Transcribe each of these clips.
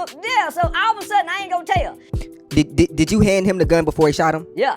So all of a sudden I ain't gonna tell. Did you hand him the gun before he shot him? Yeah.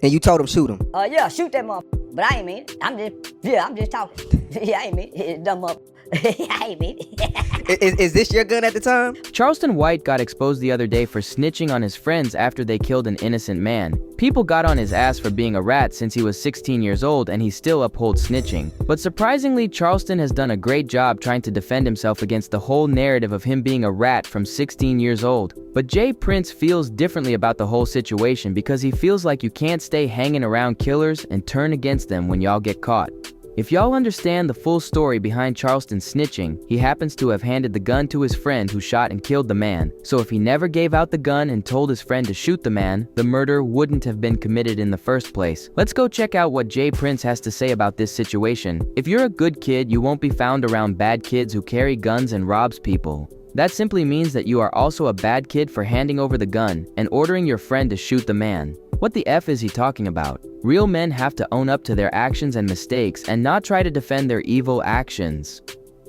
And you told him shoot him? Yeah, shoot that motherfucker. But I ain't mean it. I'm just talking. Yeah, I ain't mean it. Dumb up. I ain't mean it. Is this your gun at the time? Charleston White got exposed the other day for snitching on his friends after they killed an innocent man. People got on his ass for being a rat since he was 16 years old, and he still upholds snitching. But surprisingly, Charleston has done a great job trying to defend himself against the whole narrative of him being a rat from 16 years old. But Jay Prince feels differently about the whole situation because he feels like you can't stay hanging around killers and turn against them when y'all get caught. If y'all understand the full story behind Charleston's snitching, he happens to have handed the gun to his friend who shot and killed the man. So if he never gave out the gun and told his friend to shoot the man, the murder wouldn't have been committed in the first place. Let's go check out what Jay Prince has to say about this situation. If you're a good kid, you won't be found around bad kids who carry guns and robs people. That simply means that you are also a bad kid for handing over the gun and ordering your friend to shoot the man. What the F is he talking about? Real men have to own up to their actions and mistakes and not try to defend their evil actions.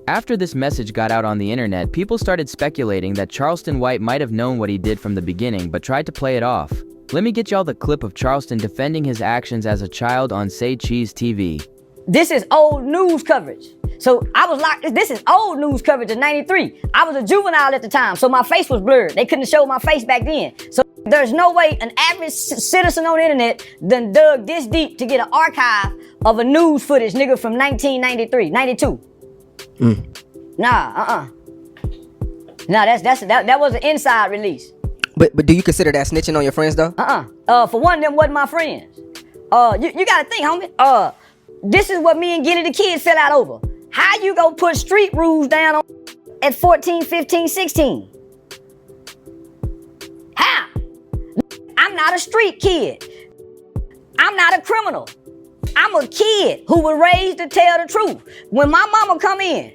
After this message got out on the internet, people started speculating that Charleston White might have known what he did from the beginning but tried to play it off. Let me get y'all the clip of Charleston defending his actions as a child on Say Cheese TV. This is old news coverage. So I was like, this is old news coverage in '93. I was a juvenile at the time, so my face was blurred. They couldn't show my face back then. So there's no way an average citizen on the internet done dug this deep to get an archive of a news footage, nigga, from 1993, 92. Nah, that was an inside release. But do you consider that snitching on your friends though? For one, them wasn't my friends. You gotta think, homie. This is what me and Gilly the Kid fell out over. How you gonna put street rules down on at 14, 15, 16? How? I'm not a street kid. I'm not a criminal. I'm a kid who was raised to tell the truth. When my mama come in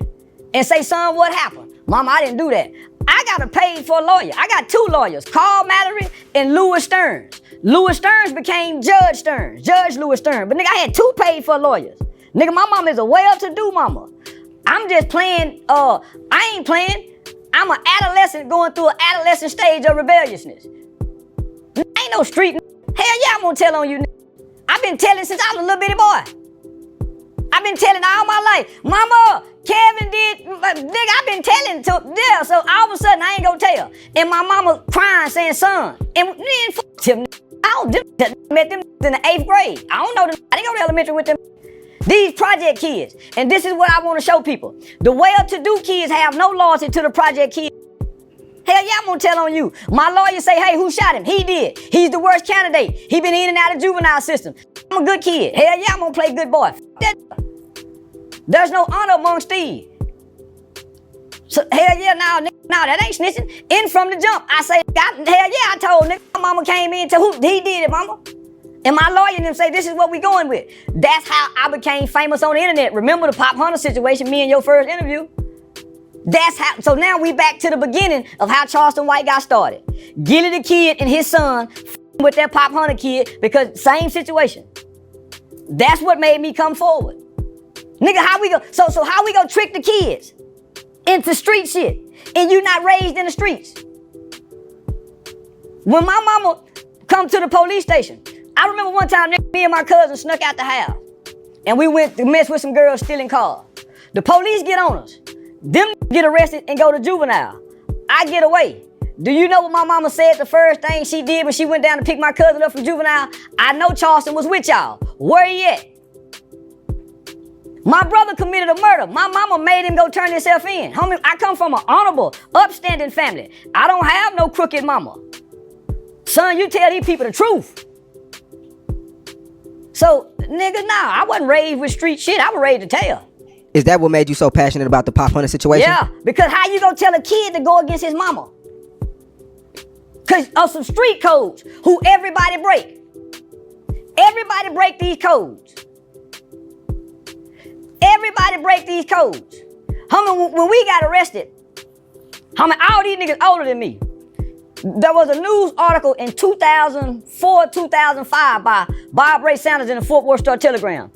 and say, son, what happened? Mama, I didn't do that. I got to pay for a lawyer. I got two lawyers, Carl Mallory and Louis Stearns. Louis Stearns became Judge Stearns, Judge Louis Stearns. But nigga, I had two paid for lawyers. Nigga, my mama is a well-to-do mama. I'm just playing, I ain't playing. I'm an adolescent going through an adolescent stage of rebelliousness. Ain't no street. Hell yeah, I'm gonna tell on you. I've been telling since I was a little bitty boy. I've been telling all my life. Mama, Kevin did, nigga, I've been telling yeah, so all of a sudden I ain't gonna tell. And my mama crying saying, son, and then fuck him. I don't met them in the 8th grade. I don't know them. I didn't go to elementary with them. These project kids, and this is what I want to show people. The well-to-do kids have no loyalty to the project kids. Hell yeah, I'm gonna tell on you. My lawyer say, hey, who shot him? He did. He's the worst candidate. He been in and out of juvenile system. I'm a good kid. Hell yeah, I'm gonna play good boy. There's no honor amongst thieves. So hell yeah, no, that ain't snitching. In from the jump, I say, hell yeah, I told nigga, my mama came in to who he did it, mama. And my lawyer and them say, this is what we going with. That's how I became famous on the internet. Remember the Pop Hunter situation, me and your first interview? That's how, so now we back to the beginning of how Charleston White got started. Gilly the Kid and his son with that Pop Hunter kid because same situation. That's what made me come forward. Nigga, how we go, so how we gonna trick the kids into street shit and you not raised in the streets? When my mama come to the police station, I remember one time me and my cousin snuck out the house and we went to mess with some girls stealing cars. The police get on us. Them get arrested and go to juvenile. I get away. Do you know what my mama said the first thing she did when she went down to pick my cousin up from juvenile? I know Charleston was with y'all. Where he at? My brother committed a murder. My mama made him go turn himself in. Homie, I come from an honorable, upstanding family. I don't have no crooked mama. Son, you tell these people the truth. So, nigga, nah, I wasn't raised with street shit. I was raised to tell. Is that what made you so passionate about the Pop Hunter situation? Yeah, because how you gonna tell a kid to go against his mama? Because of some street codes who everybody break. Everybody break these codes. Everybody break these codes. Homie, when we got arrested, homie, all these niggas older than me. There was a news article in 2004, 2005 by Bob Ray Sanders in the Fort Worth Star Telegram.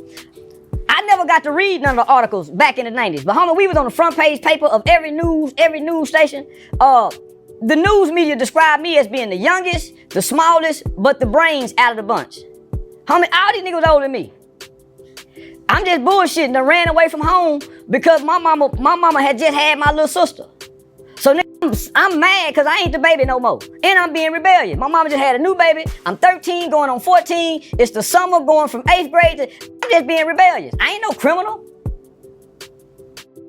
I I never got to read none of the articles back in the 90s. But homie, we was on the front page paper of every news station. The news media described me as being the youngest, the smallest, but the brains out of the bunch. Homie, all these niggas older than me. I'm just bullshitting. I ran away from home because my mama had just had my little sister. So I'm mad because I ain't the baby no more. And I'm being rebellious. My mama just had a new baby. I'm 13 going on 14. It's the summer going from 8th grade to... I'm just being rebellious. I ain't no criminal.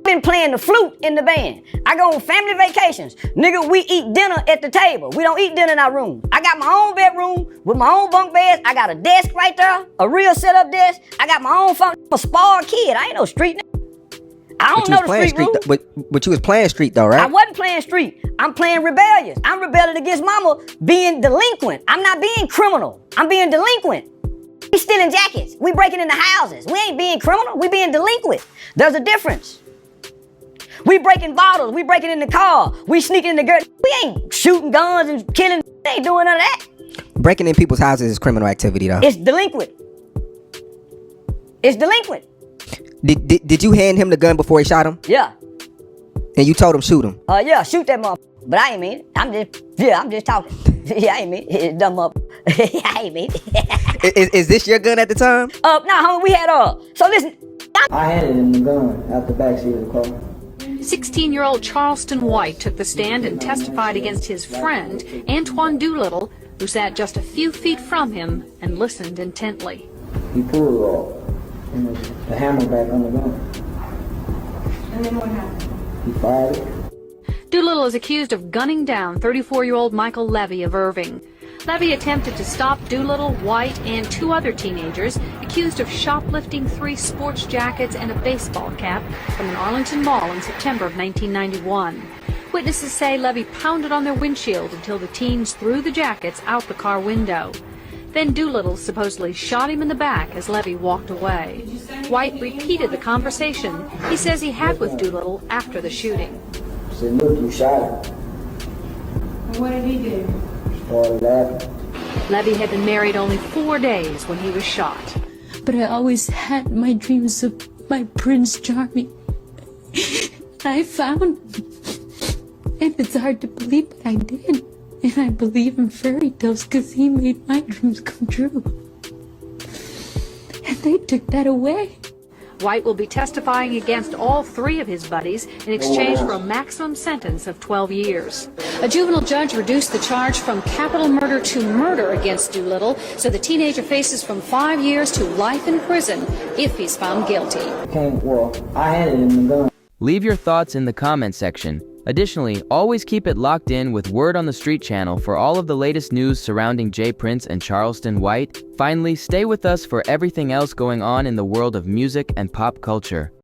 Been playing the flute in the band. I go on family vacations. Nigga, we eat dinner at the table. We don't eat dinner in our room. I got my own bedroom with my own bunk beds. I got a desk right there, a real setup desk. I got my own phone. I'm a spoiled kid. I ain't no street nigga. I don't know the street rules. But you was playing street though, right? I wasn't playing street. I'm playing rebellious. I'm rebelling against mama being delinquent. I'm not being criminal. I'm being delinquent. We stealing jackets. We breaking into houses. We ain't being criminal. We being delinquent. There's a difference. We breaking bottles. We breaking in the car. We sneaking in the girl. We ain't shooting guns and killing. We ain't doing none of that. Breaking in people's houses is criminal activity though. It's delinquent. It's delinquent. Did you hand him the gun before he shot him? Yeah. And you told him shoot him? Yeah, shoot that motherfucker. But I ain't mean it. I'm just talking. Yeah, I ain't mean it. Dumb up. I ain't mean it. Is this your gun at the time? Nah, homie, we had so listen. I handed him the gun out the backseat of the car. 16-year-old Charleston White took the stand and testified against his friend, Antoine Doolittle, who sat just a few feet from him and listened intently. He pulled the hammer back on the gun. And then what happened? He fired it. Doolittle is accused of gunning down 34-year-old Michael Levy of Irving. Levy attempted to stop Doolittle, White, and 2 other teenagers accused of shoplifting 3 sports jackets and a baseball cap from an Arlington mall in September of 1991. Witnesses say Levy pounded on their windshield until the teens threw the jackets out the car window. Then Doolittle supposedly shot him in the back as Levy walked away. White repeated the conversation he says he had with Doolittle after the shooting. He said, "Look, you shot him." And what did he do? Started laughing. Levy had been married only 4 days when he was shot. But I always had my dreams of my Prince Charming. I found him. And it's hard to believe, but I did. And I believe in fairy tales because he made my dreams come true. And they took that away. White will be testifying against all 3 of his buddies in exchange for a maximum sentence of 12 years. A juvenile judge reduced the charge from capital murder to murder against Doolittle, so the teenager faces from 5 years to life in prison if he's found guilty. I handed him the gun. Leave your thoughts in the comment section. Additionally, always keep it locked in with Word on the Street channel for all of the latest news surrounding J. Prince and Charleston White. Finally, stay with us for everything else going on in the world of music and pop culture.